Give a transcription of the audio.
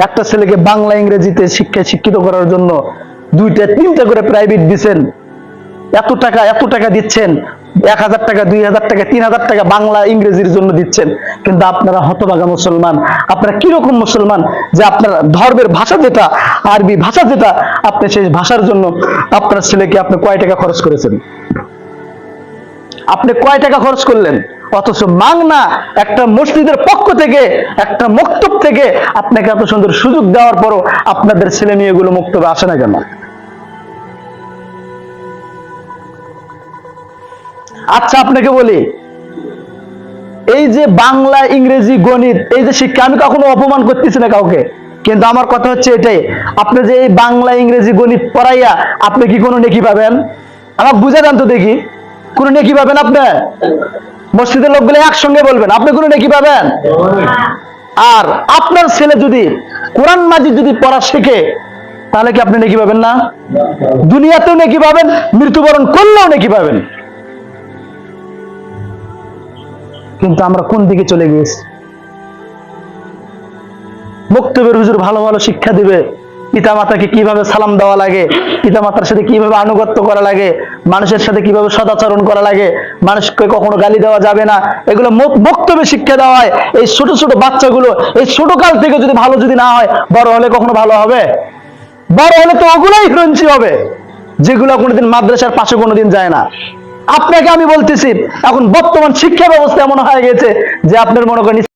একটা ছেলেকে বাংলা ইংরেজিতে শিক্ষিত করার জন্য 2টা 3টা করে প্রাইভেট দিচ্ছেন, এত টাকা দিচ্ছেন, 1000 টাকা 2000 টাকা 3000 টাকা বাংলা ইংরেজির জন্য দিচ্ছেন। কিন্তু আপনারা হতভাগা মুসলমান, আপনারা কিরকম মুসলমান যে আপনার ধর্মের ভাষা যেটা, আরবি ভাষা যেটা, আপনি সেই ভাষার জন্য আপনার ছেলেকে আপনি কয় টাকা খরচ করেছেন? আপনি কয় টাকা খরচ করলেন? অথচ মাংনা একটা মসজিদের পক্ষ থেকে, একটা মক্তব থেকে আপনাকে এত সুন্দর সুযোগ দেওয়ার পরও আপনাদের ছেলে মেয়েগুলো মক্তবে আসে না কেন? আচ্ছা আপনাকে বলি, এই যে বাংলা ইংরেজি গণিত, এই যে শিক্ষা, আমি কখনো অপমান করতেছি না কাউকে, কিন্তু আমার কথা হচ্ছে এটাই, আপনি যে এই বাংলা ইংরেজি গণিত পড়াইয়া আপনি কি কোনো নেকি পাবেন? আমাকে বুঝে দেন তো দেখি, কোনো নেকি পাবেন আপনি? মসজিদের লোকগুলো একসঙ্গে বলবেন, আপনি কোনো নেকি পাবেন? আর আপনার ছেলে যদি কোরআন মাজিদ যদি পড়া শেখে, তাহলে কি আপনি নেকি পাবেন না? দুনিয়াতেও নেকি পাবেন, মৃত্যুবরণ করলেও নেকি পাবেন। কিন্তু আমরা কোন দিকে চলে গিয়েছি? বক্তব্যের হুজুর ভালো ভালো শিক্ষা দিবে, পিতা মাতাকে কিভাবে সালাম দেওয়া লাগে, পিতা মাতার সাথে কিভাবে আনুগত্য করা লাগে, মানুষের সাথে কিভাবে সদাচরণ করা লাগে, মানুষকে কখনো গালি দেওয়া যাবে না, এগুলো বক্তব্যে শিক্ষা দেওয়া হয়। এই ছোট ছোট বাচ্চাগুলো এই ছোট কাল থেকে যদি ভালো যদি না হয়, বড় হলে কখনো ভালো হবে? বড় হলে তো ওগুলোই হিরঞ্চি হবে, যেগুলো কোনোদিন মাদ্রাসার পাশে কোনোদিন যায় না। আপনাকে আমি বলতেছি, এখন বর্তমান শিক্ষা ব্যবস্থা এমন হয়ে গেছে যে আপনার মনে করেন